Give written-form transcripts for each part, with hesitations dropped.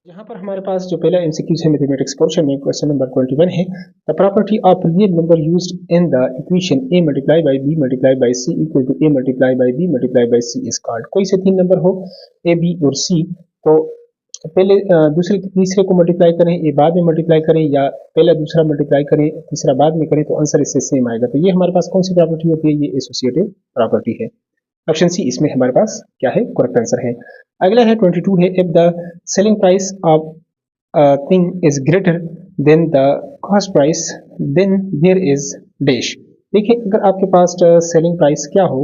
यहाँ पर हमारे पास जो पहला एमसीक्यू है मैथमेटिक्स पोर्शन में क्वेश्चन नंबर 21 है। The property of real number used in the equation a multiply by b multiply by c equal to a multiply by b multiply by c is called. कोई से तीन number हो a b और c, तो पहले दूसरे तीसरे को मल्टीप्लाई करें, ए बाद में मल्टीप्लाई करें या पहला दूसरा मल्टीप्लाई करें तीसरा बाद में करें, तो आंसर इससे सेम आएगा। तो ये हमारे पास कौन सी प्रॉपर्टी होती है? ये एसोसिएटिव प्रॉपर्टी है। ऑप्शन सी इसमें हमारे पास क्या है? करेक्ट आंसर है। अगला है 22 है, if the selling price of thing is greater than the cost price then there is dash. देखिए, अगर आपके पास सेलिंग प्राइस क्या हो,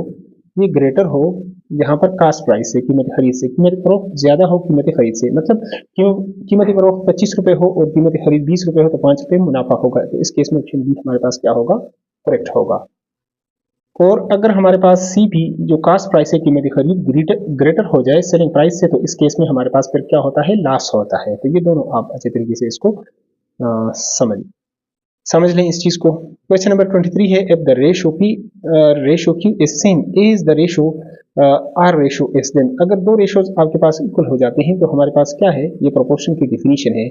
ये ग्रेटर हो यहाँ पर कास्ट प्राइस से, कीमत खरीद से, कीमत फरोख्त ज्यादा हो कीमत खरीद से, मतलब कीमत फरोख्त 25 रुपए हो और कीमत खरीद 20 रुपए हो, तो 5 रुपए मुनाफा होगा। तो इस केस में ऑप्शन बी हमारे पास क्या होगा? करेक्ट होगा। और अगर हमारे पास सी भी जो कास्ट प्राइस है कीमत खरीद ग्रेटर हो जाए सेलिंग प्राइस से, तो इस केस में हमारे पास फिर क्या होता है? लॉस होता है। तो ये दोनों आप अच्छे तरीके से इसको समझ लें इस चीज को। क्वेश्चन नंबर 23 है, if the ratio q is same is the ratio r ratio s, then अगर दो रेशोज आपके पास इक्वल हो जाते हैं तो हमारे पास क्या है? ये प्रोपोर्शन की डिफिनीशन है,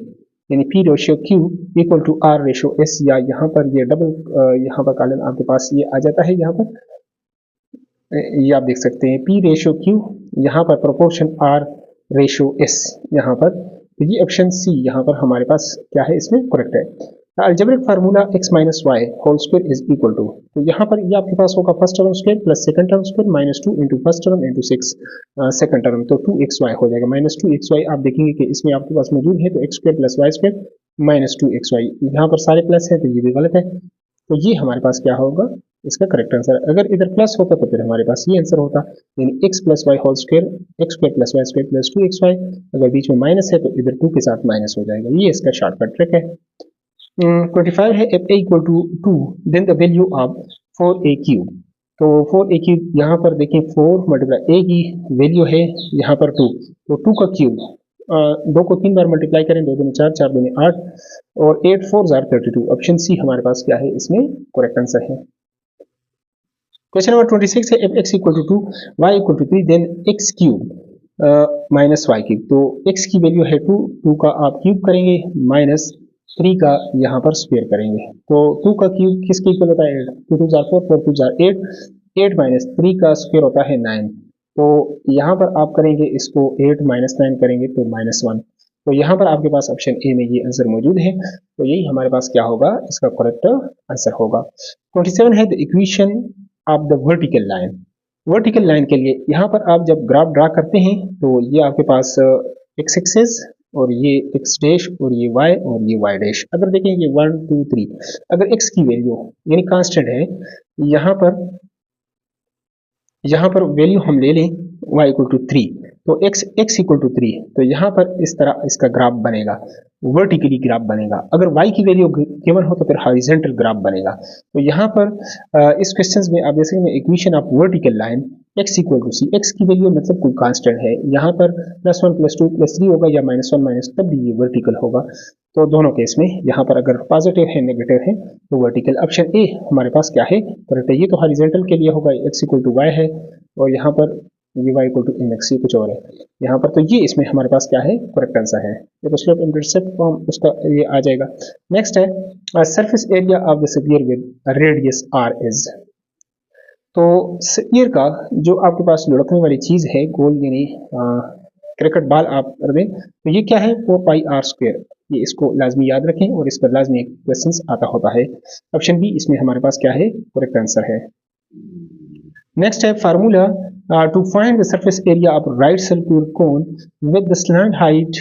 यानी p ratio q equal to r ratio s, या यहाँ पर ये डबल यहाँ पर कॉलन आपके पास ये आ जाता है। यहाँ पर ये आप देख सकते हैं पी रेशियो क्यू, यहाँ पर प्रोपोर्शन आर रेशियो एस यहाँ पर। तो ये ऑप्शन सी यहाँ पर हमारे पास क्या है? इसमें करेक्ट है। Algebraic formula x minus y whole square is equal to, तो यहाँ पर ये आपके पास होगा first term square plus second term square minus 2 into first term into 6 second term, तो 2xy हो जाएगा। माइनस 2xy आप देखेंगे कि इसमें आपके पास मौजूद है, तो x square plus y square minus 2xy, यहाँ पर सारे प्लस है तो ये भी गलत है। तो ये हमारे पास क्या होगा? इसका करेक्ट आंसर। अगर इधर प्लस होता तो फिर हमारे पास ये आंसर होता, यानी x plus y whole square, x square plus y square plus 2xy। अगर बीच में माइनस है तो इधर 2 के साथ माइनस हो जाएगा। ये इसका शॉर्टकट ट्रिक है। 25 है, if a equal to 2 then the value of 4a cube, तो 4a क्यूब यहाँ पर देखें 4 मल्टीप्लाई a की वैल्यू है यहाँ पर 2, तो 2 का क्यूब 2 को 3 बार मल्टीप्लाई करें, 2 दूनी 4, 4 दूनी 8 और 8 4 जार 32। ऑप्शन सी हमारे पास क्या है? इसमें करेक्ट आंसर है। क्वेश्चन नंबर 26 है, if x equal to 2 y equal to 3 then x cube minus y cube, तो x की वैल्यू है 2, 2 का आप क्यूब करेंगे माइनस 3 का यहाँ पर स्क्वायर करेंगे, तो 2 का क्यूब किसके इक्वल होता है? 2 2 जार 4, 4 2 जार 8, 8 माइनस 3 का स्क्वायर होता है 9, तो यहाँ पर आप करेंगे इसको 8 माइनस 9 करेंगे तो माइनस 1, तो यहाँ पर आपके पास ऑप्शन ए में ये आंसर मौजूद है। तो यही हमारे पास क्या होगा? इसका करेक्ट आंसर होगा। 27 है, the equation of the vertical line. Vertical line के लिए यहाँ पर आप जब ग्राफ ड्रा करते हैं तो ये आपके पास एक्स एक्सिस और ये x डैश और ये y और ये y डैश। अगर देखें ये 1 2 3, अगर x की वैल्यू यानी कांस्टेंट है, यहाँ पर वैल्यू हम ले लें y इक्वल टू 3, तो x इक्वल टू 3, तो यहाँ पर इस तरह इसका ग्राफ बनेगा, वर्टिकली ग्राफ बनेगा। अगर y की वैल्यू गिवन हो तो फिर हॉरिजॉन्टल ग्राफ बनेगा। तो यहाँ पर इस क्वेश्चन में आप देख सकते हैं equation of vertical line x equal to c, x की वैल्यू मतलब कोई कांस्टेंट है, यहाँ पर +1 +2 +3 होगा या -1 माइनस, तब भी ये वर्टिकल होगा। तो दोनों केस में यहाँ पर अगर पॉजिटिव है नेगेटिव है तो वर्टिकल। ऑप्शन ए हमारे पास क्या है? करेक्ट है। ये तो हॉरिजॉन्टल के लिए होगा, x इक्वल टू वाई है और यहाँ पर ये y इक्वल टू mx, ये कुछ और है यहाँ पर, तो ये इसमें हमारे पास क्या है? करेक्ट आंसर है। ये तो स्लोप इंटरसेप्ट फॉर्म उसका ये आ जाएगा। नेक्स्ट है surface area of the sphere with radius r is, तो स्फीयर का जो आपके पास लुढ़कने वाली चीज है गोल, यानी क्रिकेट बॉल आप कर दें, तो ये क्या है? 4 पाई r स्क्वायर। ये इसको लाजमी याद रखें और इस पर लाजमी क्वेश्चन आता होता है। ऑप्शन बी इसमें हमारे पास क्या है? करेक्ट आंसर है। नेक्स्ट है formula to find the surface area of right circular cone with the slant height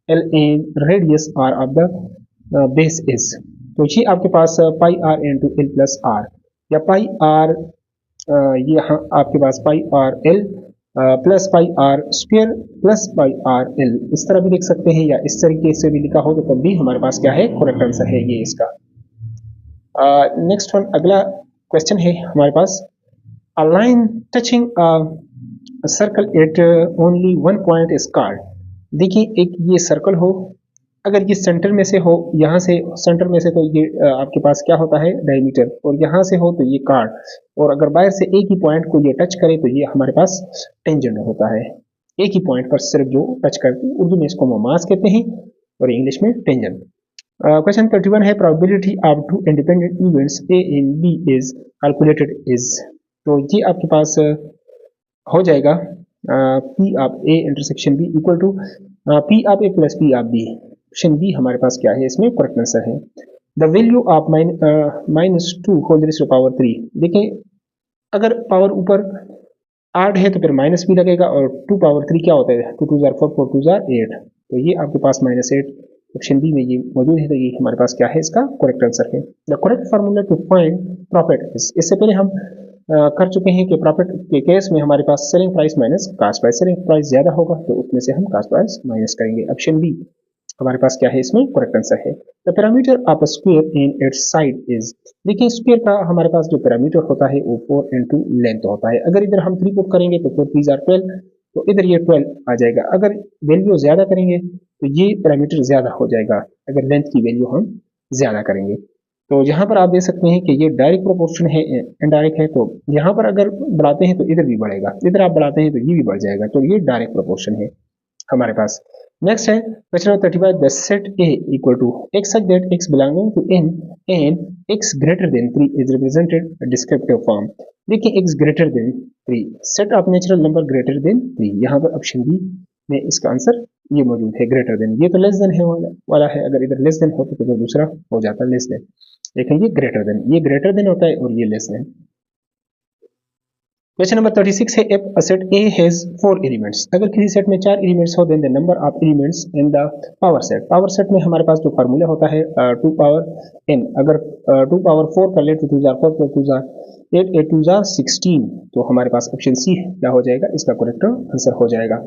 l and radius r of the base is, तो ये आपके पास pi r into l plus r, या pi r ये यहाँ आपके पास pi r l plus pi r square plus pi r l, इस तरह भी लिख सकते हैं या इस तरीके से भी लिखा हो तो तब भी हमारे पास क्या है? करेक्ट आंसर है ये इसका। नेक्स्ट वन, अगला क्वेश्चन है हमारे पास, a line touching a circle at only one point is called। देखिए एक ये सर्कल हो, अगर ये सेंटर में से हो, यहाँ से सेंटर में से, तो ये आपके पास क्या होता है? डायमीटर, और यहाँ से हो तो ये कार्ड, और अगर बाहर से एक ही पॉइंट को ये टच करे तो ये हमारे पास टेंजेंट होता है। एक ही पॉइंट पर सिर्फ जो टच करते हैं, उर्दू में इसको ममास कहते हैं और इंग्लिश में टेंजेंट। क्वेश्चन 31 है probability of two independent events A and B is calculated is. तो ये आपके पास हो जाएगा P of A intersection B equal to P of A plus P of B. Option B हमारे पास क्या है, इसमें करेक्ट आंसर है। The value of -2 whole raise to power 3। देखिए अगर पावर ऊपर 8 है तो फिर माइनस भी लगेगा, और 2 पावर 3 क्या होता है, 2 2 जार 4 4 2 जार 8, तो ये आपके पास -8 ऑप्शन बी में ये मौजूद है। तो ये हमारे पास क्या है, इसका करेक्ट आंसर है। The correct formula to find profit, इससे पहले हम कर चुके हैं कि प्रॉफिट के केस में हमारे पास selling price minus cost price, selling price ज्यादा होगा तो उसमें से हम कास्ट प्राइस माइनस करेंगे। ऑप्शन बी हमारे पास क्या है, इसमें करेक्ट आंसर है। The perimeter of a square in its side is. देखिए स्क्वायर का हमारे पास जो पैरामीटर होता है वो 4 इंटू लेंथ होता है। अगर इधर हम 3 पुट करेंगे तो 4 3 जार 12, तो इधर ये 12 आ जाएगा। अगर वैल्यू ज्यादा करेंगे तो ये पैरामीटर ज्यादा हो जाएगा, अगर लेंथ की वैल्यू हम ज्यादा करेंगे। तो यहाँ पर आप देख सकते हैं कि ये डायरेक्ट प्रोपोर्शन है, इनडायरेक्ट है। तो यहाँ पर अगर बढ़ाते हैं तो इधर भी बढ़ेगा, इधर आप बढ़ाते हैं तो ये भी बढ़ जाएगा, तो ये डायरेक्ट प्रोपोर्शन है हमारे पास। नेक्स्ट है question 35, the set A equal to x such that x belonging to N and x greater than 3 is represented descriptive form. देखिए x greater than 3, set of natural number greater than 3, यहाँ पर option B में इसका answer ये मौजूद है, greater than. ये तो लेस देन है वाला है, अगर इधर लेस देन होता तो दूसरा हो जाता लेस देन, लेकिन ये ग्रेटर देन, ये ग्रेटर देन होता है और ये लेस देन। क्वेश्चन नंबर 36 है if a set A has 4 elements. अगर किसी सेट में 4 एलिमेंट्स हो then the number of elements in the power set. Power set में हमारे पास जो फार्मूला होता है 2 पावर n, अगर 2 पावर 4 कर ले तो 2 जार 4 4 2 जार 8 8 2 जार 16, तो हमारे पास ऑप्शन सी क्या हो जाएगा, इसका करेक्ट आंसर हो जाएगा।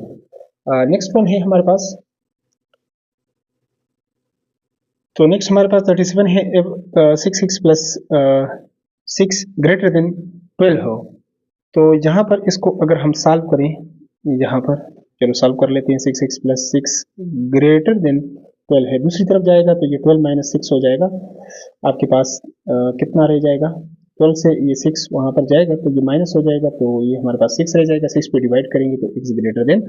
नेक्स्ट वन है हमारे पास, तो नेक्स्ट हमारे पास 37 है इफ 6 6 प्लस 6 ग्रेटर देन 12 हो। तो यहाँ पर इसको अगर हम सॉल्व करें, यहाँ पर चलो सॉल्व कर लेते हैं। 6 6 प्लस 6 ग्रेटर देन 12 है, दूसरी तरफ जाएगा तो ये 12 माइनस 6 हो जाएगा। आपके पास कितना रह जाएगा, 12 से ये 6 वहाँ पर जाएगा तो ये माइनस हो जाएगा, तो ये हमारे पास 6 रह जाएगा। 6 पे डिवाइड करेंगे तो x ग्रेटर देन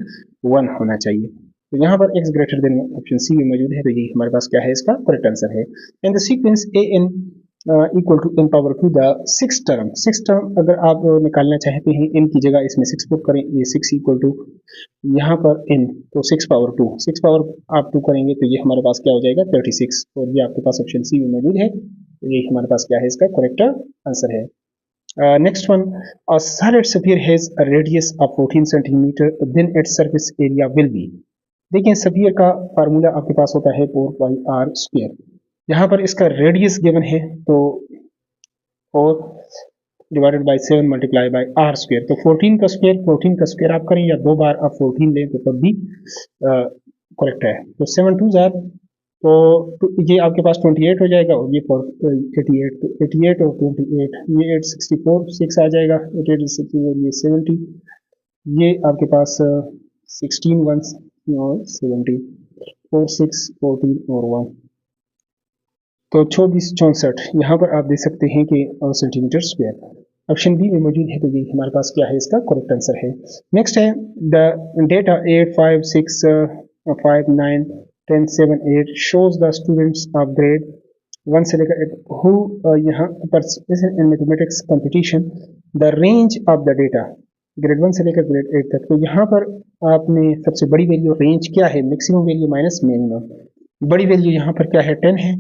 1 होना चाहिए। तो यहाँ पर x greater than option C में मौजूद है, तो ये हमारे पास क्या है, इसका करेक्ट आंसर है। And the sequence a n equal to n power 2 the 6 term. 6 term अगर आप निकालना चाहते हैं n की जगह इसमें 6 पुट करें, ये 6 इक्वल टू यहाँ पर n, तो 6 पावर 2, 6 पावर आप 2 करेंगे तो ये हमारे पास क्या हो जाएगा 36, और ये आपके पास ऑप्शन सी में मौजूद है, तो ये हमारे पास क्या है, इसका करेक्ट आंसर है। Next one, a solid sphere has a radius of 14 centimeter, then its surface area will be। देखिए स्फीयर का फार्मूला आपके पास होता है 4 पाई आर स्क्वायर। यहाँ पर इसका रेडियस गिवन है तो 4 divided by 7 multiply by r square, तो 14 का स्क्वायर आप करें या 2 बार आप 14 लें तो तब भी करेक्ट है। तो 7 2 जार, तो ये आपके पास 28 हो जाएगा, और ये 88, तो 88 और 28, ये 864 6 आ जाएगा, 88 64, ये 70, ये आपके पास 16 1 और 70, 4 6 14 और 1, तो 24 64, यहाँ पर आप देख सकते हैं कि सेंटीमीटर स्क्वायर ऑप्शन बी में मौजूद है, तो ये हमारे पास क्या है, इसका करेक्ट आंसर है। नेक्स्ट है the data 8 5 6 5 9 10 7 8 shows the students of grade 1 से लेकर 8 who यहाँ participate in mathematics competition, the range of the data grade 1 से लेकर ग्रेड 8 तक। तो यहाँ पर आपने सबसे बड़ी वैल्यू, रेंज क्या है, मैक्सिमम वैल्यू माइनस मिनिमम, बड़ी वैल्यू यहाँ पर क्या है 10 है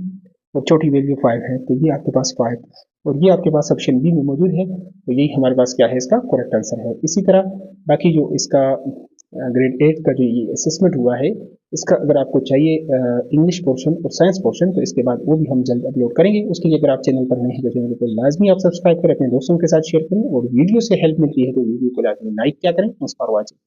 और छोटी वैल्यू 5 है, तो ये आपके पास 5, और ये आपके पास ऑप्शन बी में मौजूद है, तो यही हमारे पास क्या है, इसका करेक्ट आंसर है। इसी तरह बाकी जो इसका ग्रेड 8 का जो ये असेसमेंट हुआ है, इसका अगर आपको चाहिए इंग्लिश पोर्शन और साइंस पोर्शन, तो इसके बाद वो भी हम जल्द अपलोड करेंगे। उसके लिए अगर आप चैनल पर नहीं हैं तो चैनल को लाजमी आप सब्सक्राइब करें, अपने दोस्तों के साथ शेयर करें, और वीडियो से हेल्प मिलती है तो वीडियो को लाजमी लाइक क्या करें। Thanks for watching.